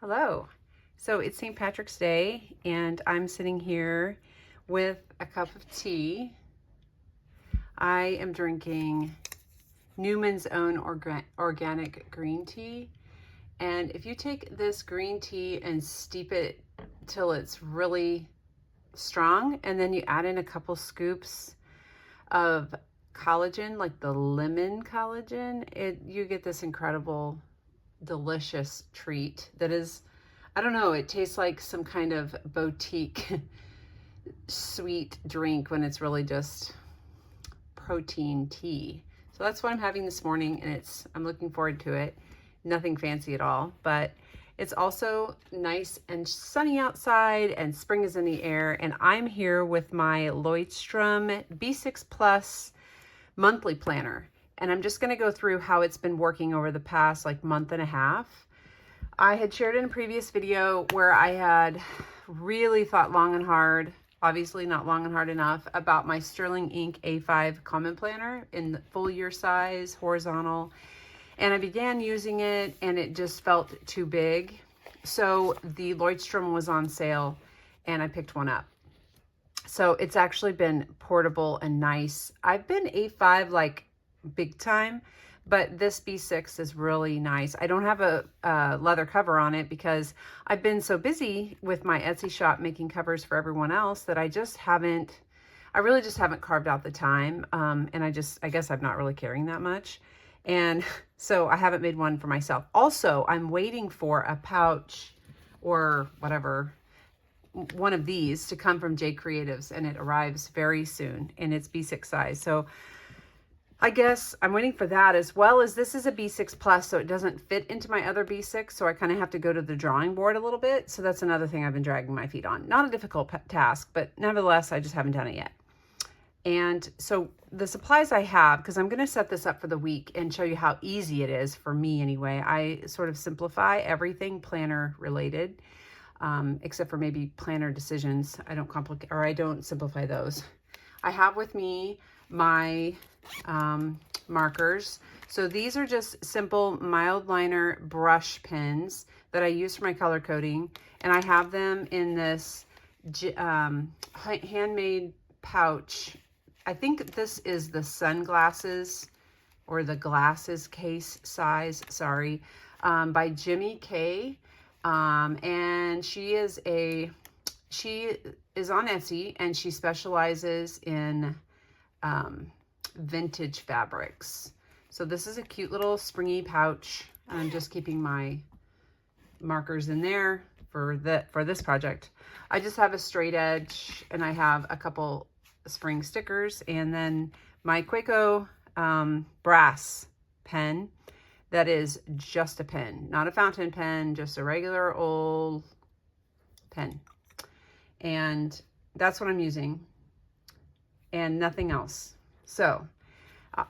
Hello. So it's St. Patrick's Day and I'm sitting here with a cup of tea. I am drinking Newman's Own organic green tea. And if you take this green tea and steep it till it's really strong, and then you add in a couple scoops of collagen, like the lemon collagen, you get this incredible delicious treat that is, I don't know, it tastes like some kind of boutique sweet drink when it's really just protein tea. So that's what I'm having this morning, and I'm looking forward to it. Nothing fancy at all, but it's also nice and sunny outside and spring is in the air, and I'm here with my Leuchtturmn B6 Plus monthly planner. And I'm just going to go through how it's been working over the past month and a half. I had shared in a previous video where I had really thought long and hard, obviously not long and hard enough, about my Sterling Ink A5 Common Planner in the full year size, horizontal. And I began using it and it just felt too big. So the Leuchtturmn was on sale and I picked one up. So it's actually been portable and nice. I've been A5 big time, but this B6 is really nice. I don't have a leather cover on it because I've been so busy with my Etsy shop making covers for everyone else that I really just haven't carved out the time. And I guess I'm not really caring that much. And so I haven't made one for myself. Also, I'm waiting for a pouch or whatever, one of these to come from J Creatives, and it arrives very soon and it's B6 size. So I guess I'm waiting for that, as well as this is a B6 Plus, so it doesn't fit into my other B6, so I kind of have to go to the drawing board a little bit. So that's another thing I've been dragging my feet on. Not a difficult task, but nevertheless, I just haven't done it yet. And so the supplies I have, because I'm going to set this up for the week and show you how easy it is for me anyway. I sort of simplify everything planner related, except for maybe planner decisions. I don't simplify those. I have with me my markers. So these are just simple mild liner brush pens that I use for my color coding, and I have them in this handmade pouch. I think this is the sunglasses or the glasses case size, sorry, by Jimmy K. And she is on Etsy, and she specializes in vintage fabrics. So this is a cute little springy pouch. I'm just keeping my markers in there for this project. I just have a straight edge, and I have a couple spring stickers, and then my Quaco brass pen that is just a pen, not a fountain pen, just a regular old pen. And that's what I'm using and nothing else. So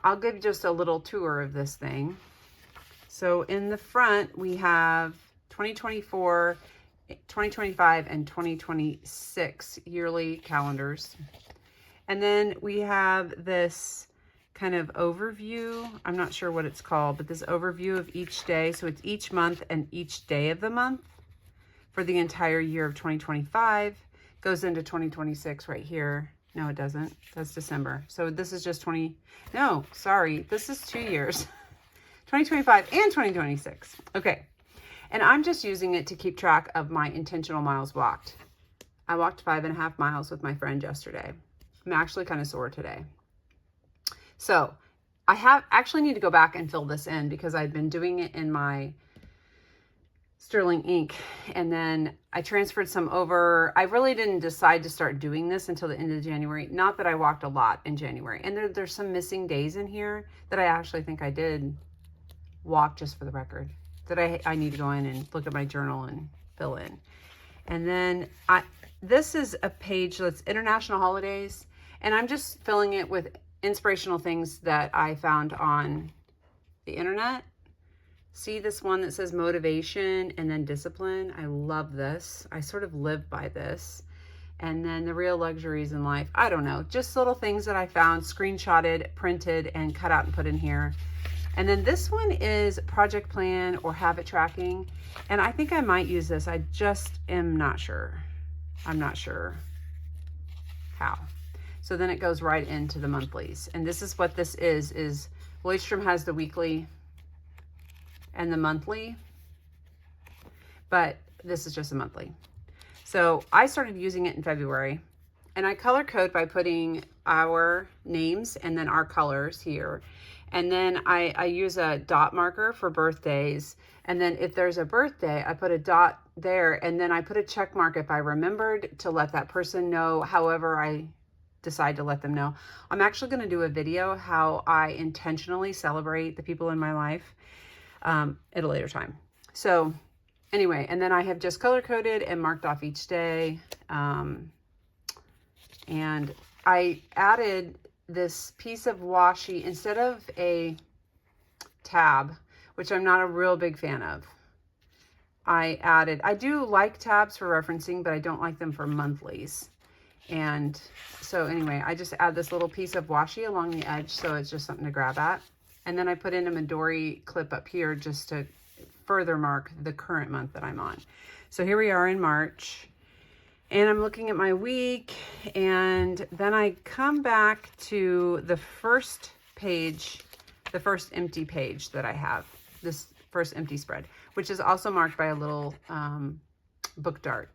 I'll give just a little tour of this thing. So in the front, we have 2024, 2025, and 2026 yearly calendars. And then we have this kind of overview. I'm not sure what it's called, but this overview of each day. So it's each month and each day of the month for the entire year of 2025. Goes into 2026 right here. No, it doesn't. That's December. So this is just this is 2 years. 2025 and 2026. Okay. And I'm just using it to keep track of my intentional miles walked. I walked 5.5 miles with my friend yesterday. I'm actually kind of sore today. So I actually need to go back and fill this in because I've been doing it in my Sterling Ink, and then I transferred some over. I really didn't decide to start doing this until the end of January. Not that I walked a lot in January. And there's some missing days in here that I actually think I did walk, just for the record, that I need to go in and look at my journal and fill in. And then this is a page that's international holidays, and I'm just filling it with inspirational things that I found on the internet. See this one that says motivation and then discipline? I love this. I sort of live by this. And then the real luxuries in life. I don't know, just little things that I found, screenshotted, printed, and cut out and put in here. And then this one is project plan or habit tracking. And I think I might use this. I just am not sure. I'm not sure how. So then it goes right into the monthlies. And this is what this is Leuchtturmn has the weekly and the monthly, but this is just a monthly. So I started using it in February, and I color code by putting our names and then our colors here. And then I use a dot marker for birthdays. And then if there's a birthday, I put a dot there, and then I put a check mark if I remembered to let that person know, however I decide to let them know. I'm actually going to do a video how I intentionally celebrate the people in my life at a later time. So anyway, and then I have just color coded and marked off each day. And I added this piece of washi instead of a tab, which I'm not a real big fan of. I do like tabs for referencing, but I don't like them for monthlies. And so anyway, I just add this little piece of washi along the edge, so it's just something to grab at. And then I put in a Midori clip up here just to further mark the current month that I'm on. So here we are in March, and I'm looking at my week, and then I come back to the first page, the first empty page that I have, this first empty spread, which is also marked by a little book dart.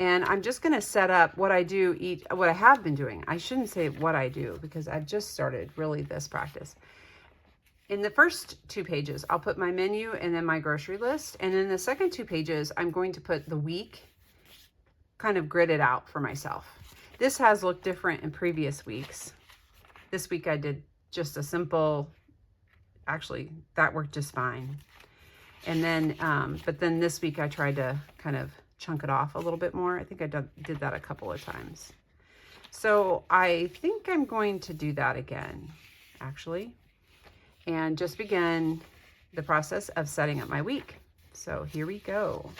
And I'm just going to set up what I do what I have been doing. I shouldn't say what I do because I've just started really this practice. In the first 2 pages, I'll put my menu and then my grocery list. And in the second 2 pages, I'm going to put the week kind of gridded out for myself. This has looked different in previous weeks. This week I did just a simple, actually that worked just fine. And then, but then this week I tried to kind of chunk it off a little bit more. I think I did that a couple of times. So I think I'm going to do that again, actually, and just begin the process of setting up my week. So here we go.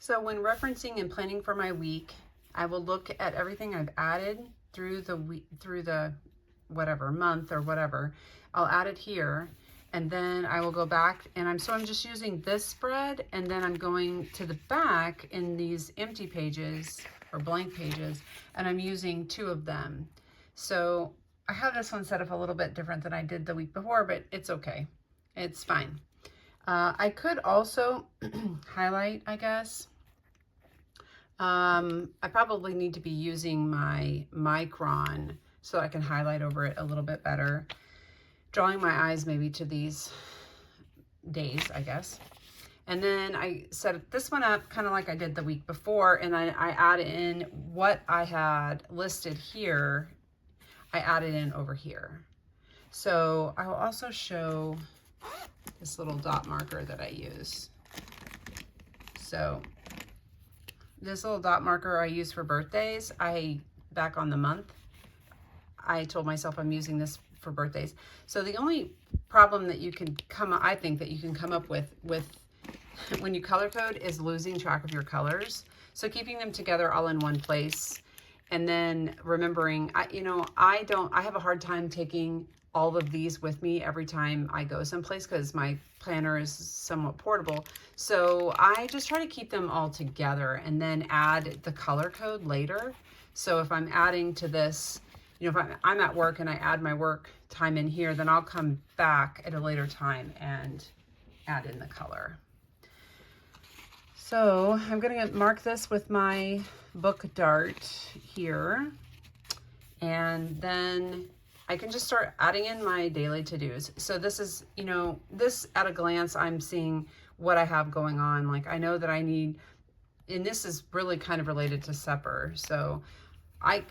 So when referencing and planning for my week, I will look at everything I've added through the week, through the whatever month or whatever. I'll add it here, and then I will go back, and I'm just using this spread, and then I'm going to the back in these empty pages or blank pages, and I'm using 2 of them. So I have this one set up a little bit different than I did the week before, but it's okay. It's fine. I could also highlight, I guess. I probably need to be using my Micron so I can highlight over it a little bit better. Drawing my eyes maybe to these days, I guess. And then I set this one up kind of like I did the week before, and then I add in what I had listed here. I added in over here. So I will also show this little dot marker that I use. So this little dot marker I use for birthdays. Back on the month, I told myself I'm using this for birthdays. So the only problem that you can I think that you can come up with when you color code is losing track of your colors. So keeping them together all in one place, and then remembering, I have a hard time taking all of these with me every time I go someplace because my planner is somewhat portable. So I just try to keep them all together and then add the color code later. So if I'm adding to this, if I'm at work and I add my work time in here, then I'll come back at a later time and add in the color. So I'm going to mark this with my book dart here, and then I can just start adding in my daily to-dos. So this is, this at a glance, I'm seeing what I have going on. Like I know that I need, and this is really kind of related to supper. So I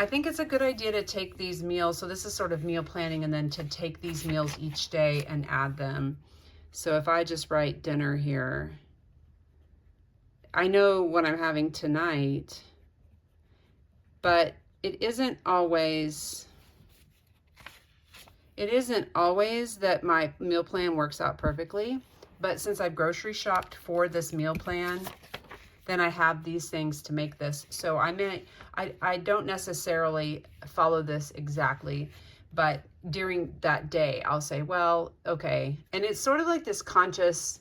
think it's a good idea to take these meals. So this is sort of meal planning, and then to take these meals each day and add them. So if I just write dinner here, I know what I'm having tonight, but it isn't always that my meal plan works out perfectly. But since I've grocery shopped for this meal plan, then I have these things to make this. So I don't necessarily follow this exactly, but during that day, I'll say, well, okay. And it's sort of like this conscious,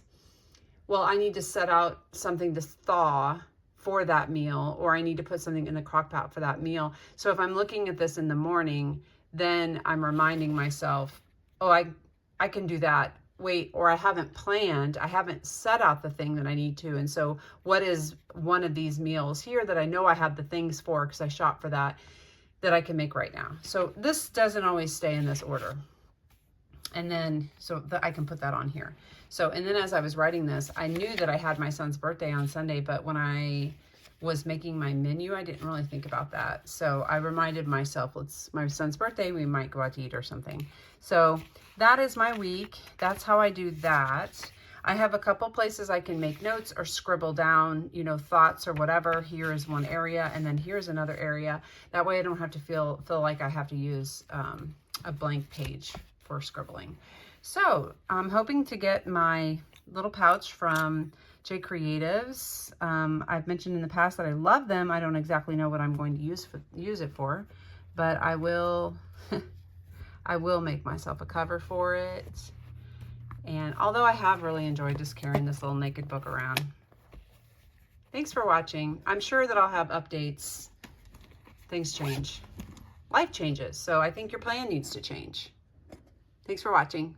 well, I need to set out something to thaw for that meal, or I need to put something in the crock pot for that meal. So if I'm looking at this in the morning, then I'm reminding myself, oh, I can do that. Wait, or I haven't set out the thing that I need to. And so what is one of these meals here that I know I have the things for, because I shop for that I can make right now. So this doesn't always stay in this order. And then, so that I can put that on here. So, and then as I was writing this, I knew that I had my son's birthday on Sunday, but when I was making my menu, I didn't really think about that. So I reminded myself, it's my son's birthday, we might go out to eat or something. So that is my week. That's how I do that. I have a couple places I can make notes or scribble down, thoughts or whatever. Here is one area, and then here's another area. That way I don't have to feel like I have to use a blank page for scribbling. So I'm hoping to get my little pouch from J Creatives. I've mentioned in the past that I love them. I don't exactly know what I'm going to use it for, but I will I will make myself a cover for it. And although I have really enjoyed just carrying this little naked book around. Thanks for watching. I'm sure that I'll have updates. Things change. Life changes. So I think your plan needs to change. Thanks for watching.